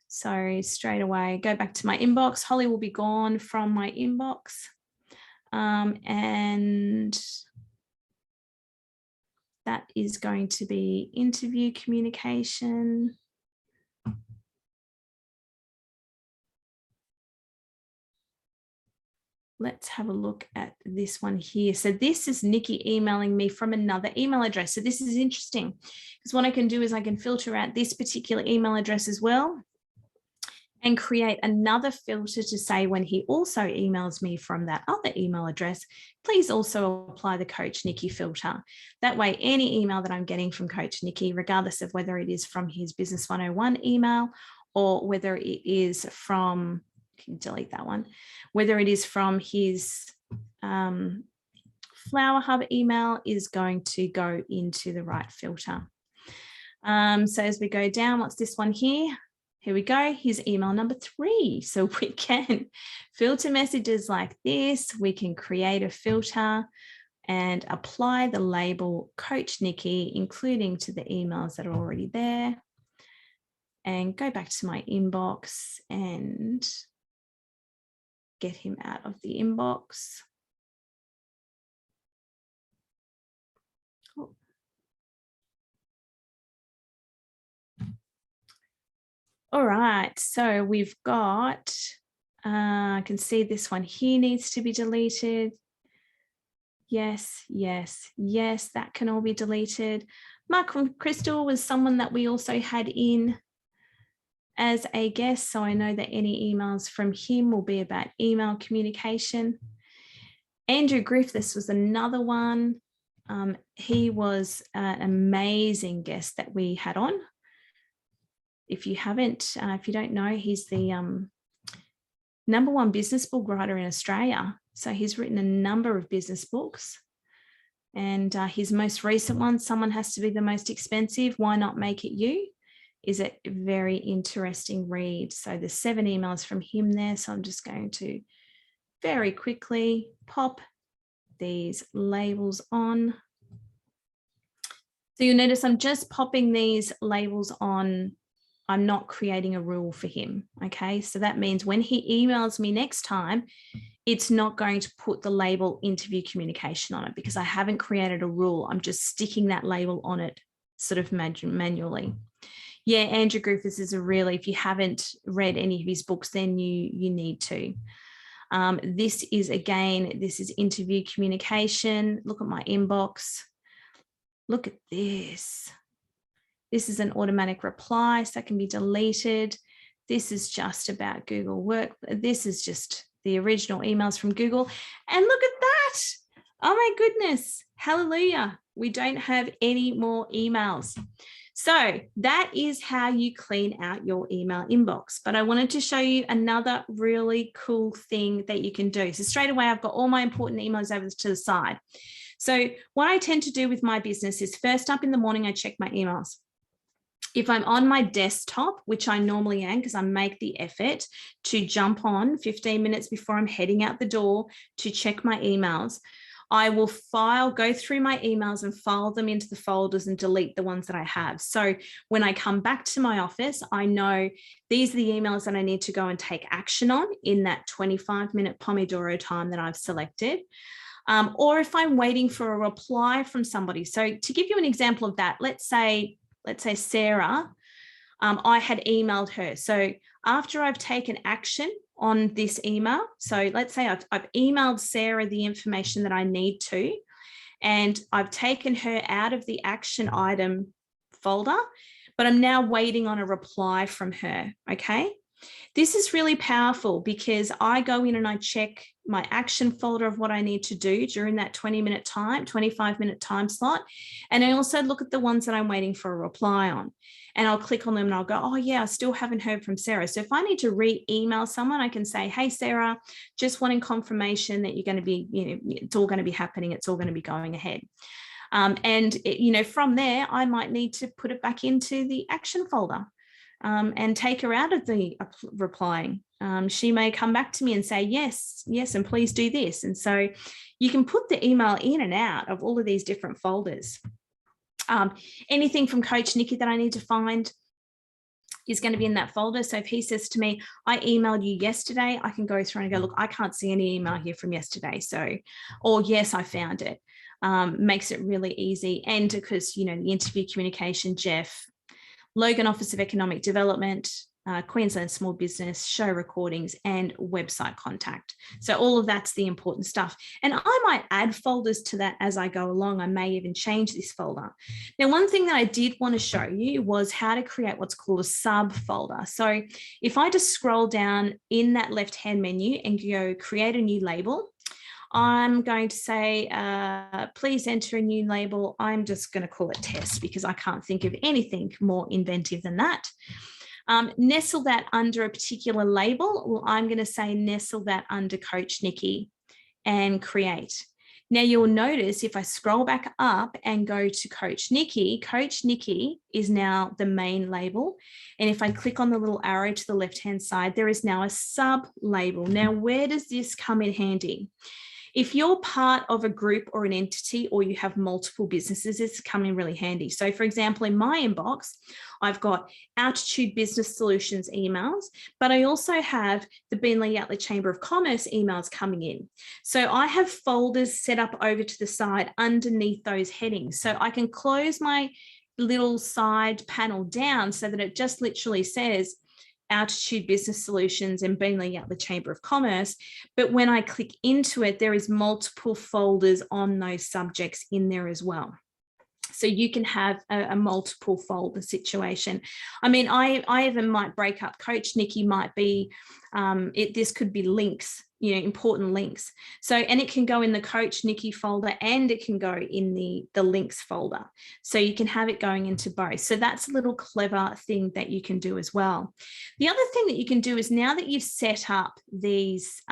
So straight away, go back to my inbox. Holly will be gone from my inbox. And that is going to be interview communication. Let's have a look at this one here. So this is Nikki emailing me from another email address. So this is interesting because what I can do is I can filter out this particular email address as well and create another filter to say when he also emails me from that other email address, please also apply the Coach Nikki filter. That way, any email that I'm getting from Coach Nikki, regardless of whether it is from his Business 101 email or whether it is from, can delete that one, whether it is from his Flower Hub email is going to go into the right filter. So as we go down, what's this one here? Here we go, here's email number 3. So we can filter messages like this. We can create a filter and apply the label Coach Nikki, including to the emails that are already there. And go back to my inbox and get him out of the inbox. All right, so we've got, I can see this one here needs to be deleted. Yes, yes, yes, that can all be deleted. Mark from Crystal was someone that we also had in as a guest, so I know that any emails from him will be about email communication. Andrew Griffiths was another one. He was an amazing guest that we had on. If you haven't, if you don't know, he's the #1 business book writer in Australia. So he's written a number of business books. And his most recent one, Someone Has to Be the Most Expensive, Why Not Make It You, is a very interesting read. So there's 7 emails from him there. So I'm just going to very quickly pop these labels on. So you'll notice I'm just popping these labels on. I'm not creating a rule for him, okay? So that means when he emails me next time, it's not going to put the label interview communication on it because I haven't created a rule. I'm just sticking that label on it sort of manually. Yeah, Andrew Griffiths is a really, if you haven't read any of his books, then you need to. This is, again, this is interview communication. Look at my inbox. Look at this. This is an automatic reply, so that can be deleted. This is just about Google Work. This is just the original emails from Google. And look at that. Oh my goodness. Hallelujah. We don't have any more emails. So that is how you clean out your email inbox. But I wanted to show you another really cool thing that you can do. So straight away, I've got all my important emails over to the side. So what I tend to do with my business is first up in the morning, I check my emails. If I'm on my desktop, which I normally am because I make the effort to jump on 15 minutes before I'm heading out the door to check my emails, I will go through my emails and file them into the folders and delete the ones that I have. So when I come back to my office, I know these are the emails that I need to go and take action on in that 25-minute Pomodoro time that I've selected. Or if I'm waiting for a reply from somebody. So to give you an example of that, let's say Sarah, I had emailed her. So after I've taken action on this email, so let's say I've emailed Sarah the information that I need to, and I've taken her out of the action item folder, but I'm now waiting on a reply from her, okay? This is really powerful because I go in and I check my action folder of what I need to do during that 25-minute time slot. And I also look at the ones that I'm waiting for a reply on. And I'll click on them and I'll go, oh yeah, I still haven't heard from Sarah. So if I need to re-email someone, I can say, hey, Sarah, just wanting confirmation that you're going to be, it's all going to be happening. It's all going to be going ahead. From there, I might need to put it back into the action folder. And take her out of the replying. She may come back to me and say, yes, and please do this. And so you can put the email in and out of all of these different folders. Anything from Coach Nikki that I need to find is going to be in that folder. So if he says to me, I emailed you yesterday, I can go through and go, look, I can't see any email here from yesterday. So, or yes, I found it. Makes it really easy. And because, the interview communication, Jeff, Logan Office of Economic Development, Queensland Small Business, show recordings, and website contact. So all of that's the important stuff. And I might add folders to that as I go along. I may even change this folder. Now, one thing that I did want to show you was how to create what's called a subfolder. So if I just scroll down in that left-hand menu and go create a new label, I'm going to say, please enter a new label. I'm just going to call it test because I can't think of anything more inventive than that. Nestle that under a particular label. Well, I'm going to say nestle that under Coach Nikki and create. Now you'll notice if I scroll back up and go to Coach Nikki is now the main label. And if I click on the little arrow to the left-hand side, there is now a sub label. Now, where does this come in handy? If you're part of a group or an entity, or you have multiple businesses, it's coming really handy. So for example, in my inbox, I've got Altitude Business Solutions emails, but I also have the Beenleigh-Yattley Chamber of Commerce emails coming in. So I have folders set up over to the side underneath those headings. So I can close my little side panel down so that it just literally says Altitude Business Solutions and Beenleigh-Yattley Chamber of Commerce. But when I click into it, there is multiple folders on those subjects in there as well. So you can have a multiple folder situation. I mean, I even might break up. Coach Nikki might be, this could be links, important links. So, and it can go in the Coach Nikki folder and it can go in the links folder. So you can have it going into both. So that's a little clever thing that you can do as well. The other thing that you can do is now that you've set up these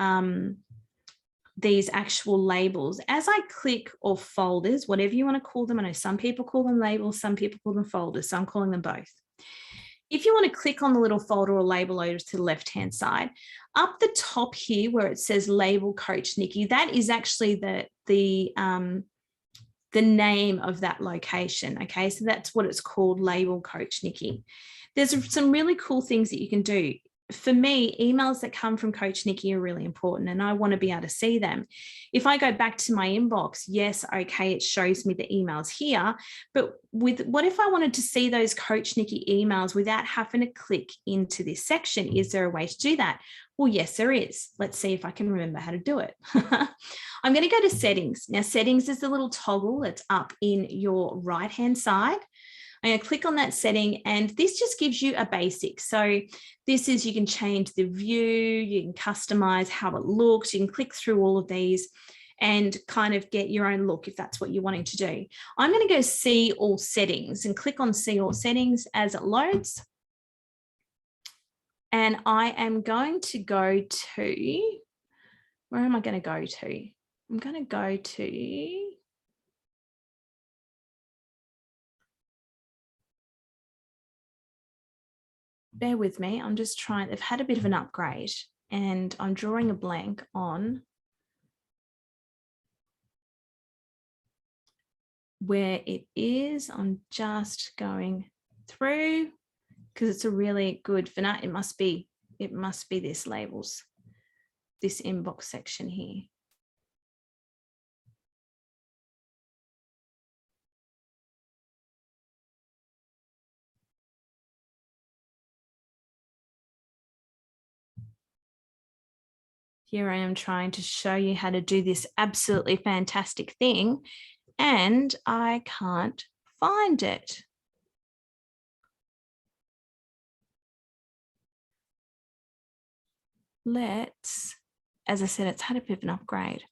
actual labels, as I click, or folders, whatever you want to call them. I know some people call them labels, some people call them folders, so I'm calling them both. If you want to click on the little folder or label over to the left-hand side, up the top here where it says label Coach Nikki, that is actually the name of that location. Okay, so that's what it's called, label Coach Nikki. There's some really cool things that you can do. For me, emails that come from Coach Nikki are really important and I want to be able to see them. If I go back to my inbox, yes, okay, it shows me the emails here, but what if I wanted to see those Coach Nikki emails without having to click into this section? Is there a way to do that? Well, yes, there is. Let's see if I can remember how to do it. I'm going to go to settings. Now, settings is the little toggle that's up in your right-hand side. I'm going to click on that setting and this just gives you a basic. So this is, you can change the view, you can customize how it looks, you can click through all of these and kind of get your own look if that's what you're wanting to do. I'm going to go see all settings and click on see all settings as it loads. And I am going to go to, where am I going to go to? I'm going to go to, bear with me, I'm just trying, they've had a bit of an upgrade and I'm drawing a blank on where it is. I'm just going through because it's a really good vanilla. It must be this labels, this inbox section here. Here I am trying to show you how to do this absolutely fantastic thing, and I can't find it. Let's, as I said, it's had a bit of an upgrade.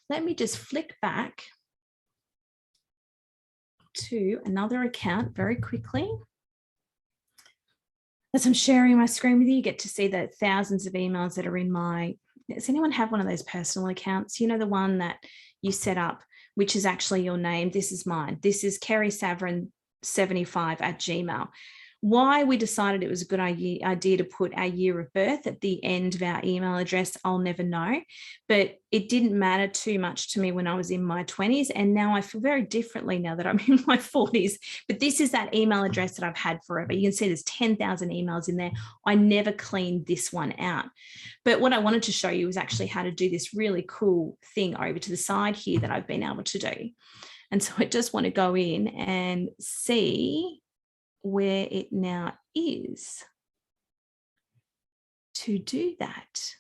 Let me just flick back to another account very quickly. As I'm sharing my screen with you, you get to see the thousands of emails that are in my, does anyone have one of those personal accounts? You know, the one that you set up, which is actually your name. This is mine. This is kerriesavrin75@gmail. Why we decided it was a good idea to put our year of birth at the end of our email address, I'll never know. But it didn't matter too much to me when I was in my 20s. And now I feel very differently now that I'm in my 40s. But this is that email address that I've had forever. You can see there's 10,000 emails in there. I never cleaned this one out. But what I wanted to show you is actually how to do this really cool thing over to the side here that I've been able to do. And so I just want to go in and see where it now is to do that.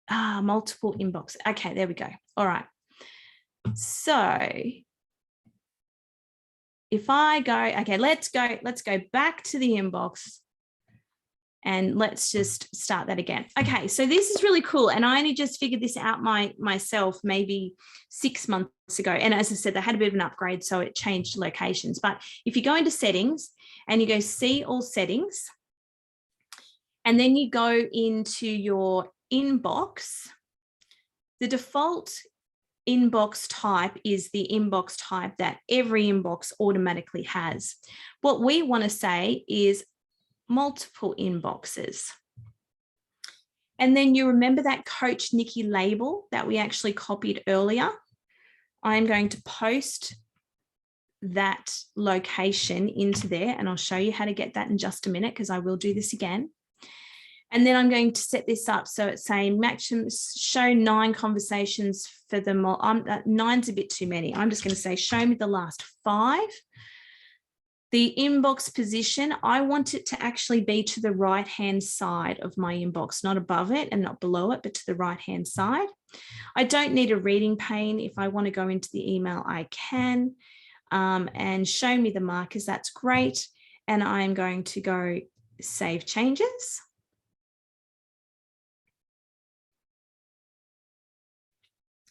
Multiple inbox. Okay, there we go. All right. So if I go, okay, let's go back to the inbox and let's just start that again. Okay, so this is really cool. And I only just figured this out myself maybe 6 months ago. And as I said, they had a bit of an upgrade, so it changed locations. But if you go into settings and you go see all settings, and then you go into your inbox, the default inbox type is the inbox type that every inbox automatically has. What we want to say is multiple inboxes. And then you remember that Coach Nikki label that we actually copied earlier? I'm going to post that location into there, and I'll show you how to get that in just a minute because I will do this again. And then I'm going to set this up so it's saying maximum show 9 conversations for them. 9's a bit too many. I'm just going to say show me the last 5. The inbox position, I want it to actually be to the right-hand side of my inbox, not above it and not below it, but to the right-hand side. I don't need a reading pane. If I want to go into the email, I can. And show me the markers, that's great. And I'm going to go save changes.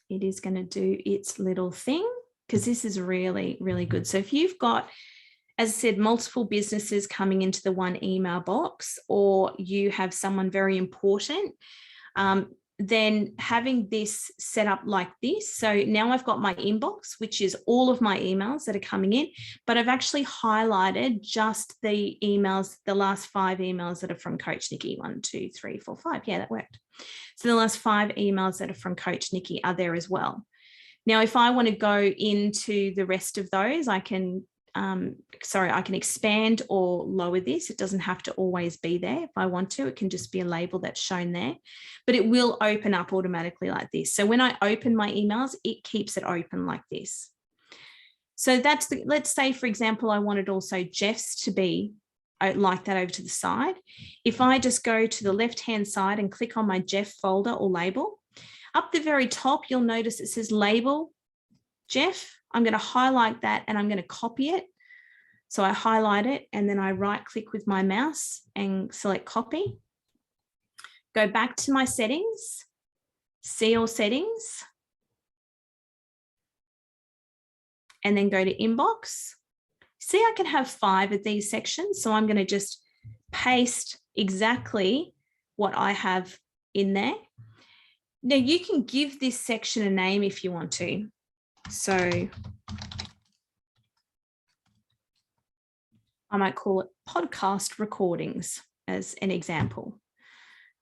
It is going to do its little thing because this is really, really good. So if you've got, as I said, multiple businesses coming into the one email box, or you have someone very important, then having this set up like this. So now I've got my inbox, which is all of my emails that are coming in, but I've actually highlighted just the emails, the last 5 emails that are from Coach Nikki. 1, 2, 3, 4, 5. Yeah, that worked. So the last 5 emails that are from Coach Nikki are there as well. Now, if I want to go into the rest of those, I can I can expand or lower this. It doesn't have to always be there. If I want to, it can just be a label that's shown there, but it will open up automatically like this. So when I open my emails, it keeps it open like this. So that's the, let's say, for example, I wanted also Jeff's to be like that over to the side. If I just go to the left-hand side and click on my Jeff folder or label, up the very top, you'll notice it says label Jeff. I'm going to highlight that and I'm going to copy it. So I highlight it and then I right click with my mouse and select copy. Go back to my settings, see all settings, and then go to inbox. See, I can have 5 of these sections. So I'm going to just paste exactly what I have in there. Now you can give this section a name if you want to. So I might call it podcast recordings as an example.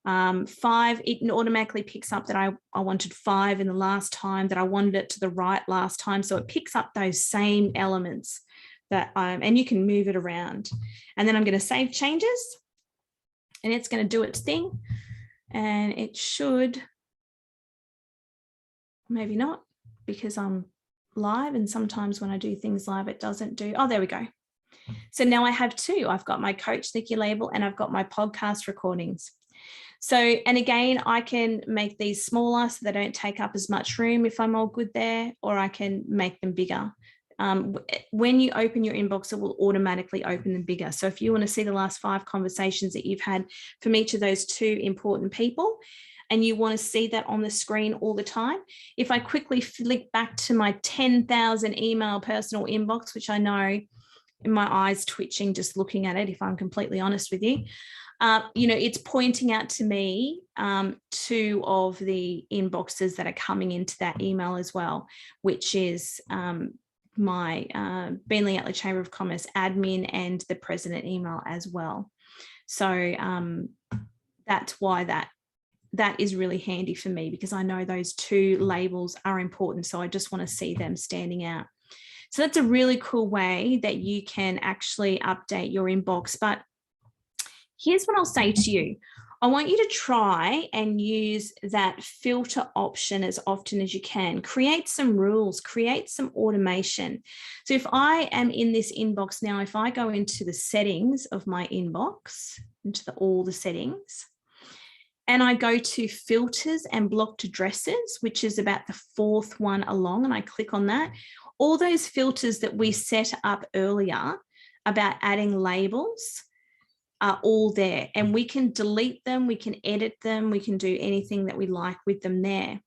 5, it automatically picks up that I wanted 5 in the last time, that I wanted it to the right last time. So it picks up those same elements that and you can move it around. And then I'm going to save changes, and it's going to do its thing. And it should, maybe not, because I'm live, and sometimes when I do things live, it doesn't do. Oh, there we go. So now I have 2. I've got my Coach Nikki label and I've got my podcast recordings. So, and again, I can make these smaller so they don't take up as much room if I'm all good there, or I can make them bigger. When you open your inbox, it will automatically open them bigger. So if you want to see the last 5 conversations that you've had from each of those 2 important people, and you want to see that on the screen all the time, if I quickly flick back to my 10,000 email personal inbox, which I know in my eyes twitching just looking at it, if I'm completely honest with you, it's pointing out to me 2 of the inboxes that are coming into that email as well, which is my Beenleigh Outlet Chamber of Commerce admin and the president email as well. So that's why that is really handy for me, because I know those 2 labels are important. So I just want to see them standing out. So that's a really cool way that you can actually update your inbox. But here's what I'll say to you. I want you to try and use that filter option as often as you can. Create some rules, create some automation. So if I am in this inbox now, if I go into the settings of my inbox, into all the settings, and I go to filters and blocked addresses, which is about the 4th one along, and I click on that, all those filters that we set up earlier about adding labels are all there, and we can delete them, we can edit them, we can do anything that we like with them there.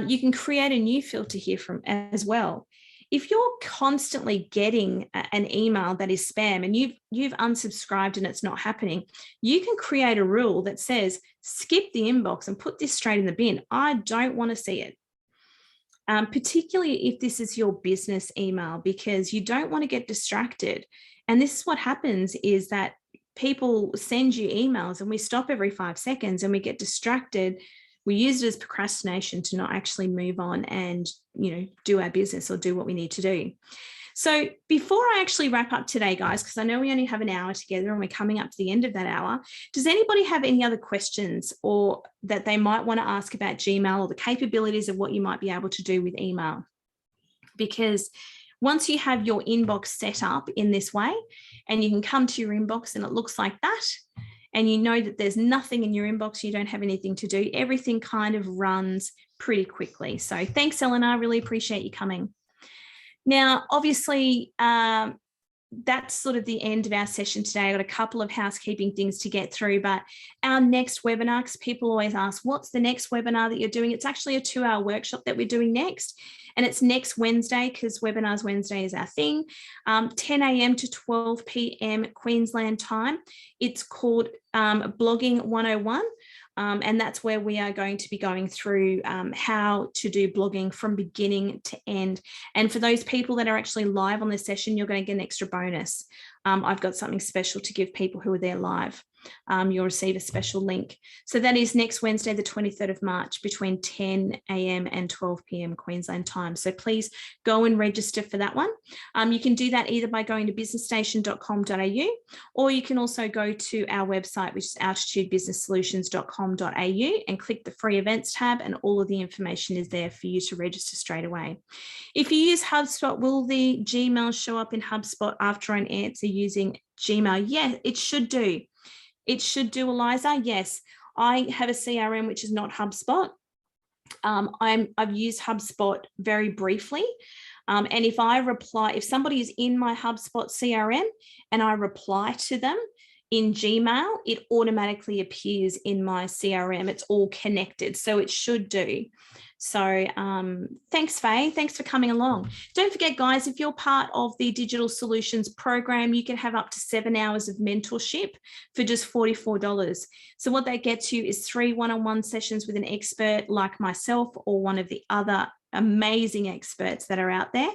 You can create a new filter here as well. If you're constantly getting an email that is spam and you've unsubscribed and it's not happening, you can create a rule that says, skip the inbox and put this straight in the bin. I don't want to see it. Particularly if this is your business email, because you don't want to get distracted. And this is what happens, is that people send you emails and we stop every 5 seconds and we get distracted. We use it as procrastination to not actually move on and, do our business or do what we need to do. So before I actually wrap up today, guys, because I know we only have an hour together and we're coming up to the end of that hour, does anybody have any other questions or that they might want to ask about Gmail or the capabilities of what you might be able to do with email? Because once you have your inbox set up in this way and you can come to your inbox and it looks like that, and you know that there's nothing in your inbox, you don't have anything to do, everything kind of runs pretty quickly. So thanks, Eleanor. Really appreciate you coming. Now, obviously, that's sort of the end of our session today. I've got a couple of housekeeping things to get through, but our next webinar, because people always ask, what's the next webinar that you're doing? It's actually a 2-hour workshop that we're doing next. And it's next Wednesday, because Webinars Wednesday is our thing, 10 a.m. to 12 p.m. Queensland time. It's called Blogging 101. And that's where we are going to be going through how to do blogging from beginning to end. And for those people that are actually live on this session, you're going to get an extra bonus. I've got something special to give people who are there live. You'll receive a special link. So that is next Wednesday, the 23rd of March, between 10 a.m. and 12 p.m. Queensland time. So please go and register for that one. You can do that either by going to businessstation.com.au, or you can also go to our website, which is altitudebusinesssolutions.com.au, and click the free events tab, and all of the information is there for you to register straight away. If you use HubSpot, will the Gmail show up in HubSpot after an answer using Gmail? Yeah, it should do. It should do, Eliza. Yes, I have a CRM which is not HubSpot. I've used HubSpot very briefly. And if somebody is in my HubSpot CRM and I reply to them in Gmail, it automatically appears in my CRM. It's all connected, so it should do. So thanks, Faye. Thanks for coming along. Don't forget, guys, if you're part of the Digital Solutions program, you can have up to 7 hours of mentorship for just $44. So what that gets you is 3 one-on-one sessions with an expert like myself or one of the other amazing experts that are out there.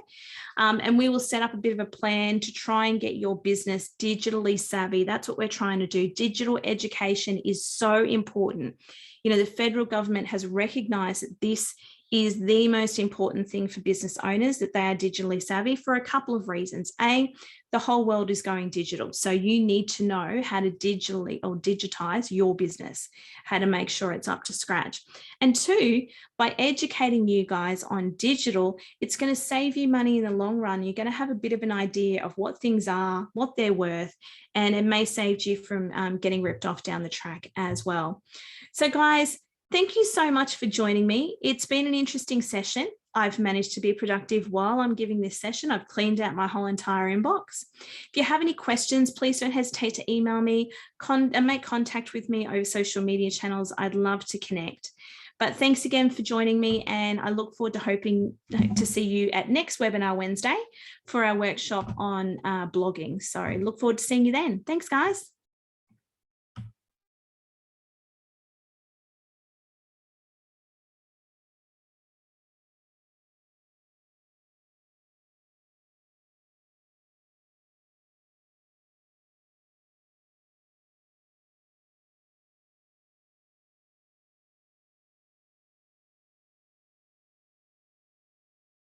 And we will set up a bit of a plan to try and get your business digitally savvy. That's what we're trying to do. Digital education is so important. You know, the federal government has recognised that this is the most important thing for business owners, that they are digitally savvy, for a couple of reasons. A, the whole world is going digital. So you need to know how to digitally or digitize your business, how to make sure it's up to scratch. And two, by educating you guys on digital, it's going to save you money in the long run. You're going to have a bit of an idea of what things are, what they're worth, and it may save you from getting ripped off down the track as well. So guys, thank you so much for joining me. It's been an interesting session. I've managed to be productive while I'm giving this session. I've cleaned out my whole entire inbox. If you have any questions, please don't hesitate to email me and make contact with me over social media channels. I'd love to connect. But thanks again for joining me, and I look forward to hoping to see you at next webinar Wednesday for our workshop on blogging. So look forward to seeing you then. Thanks, guys.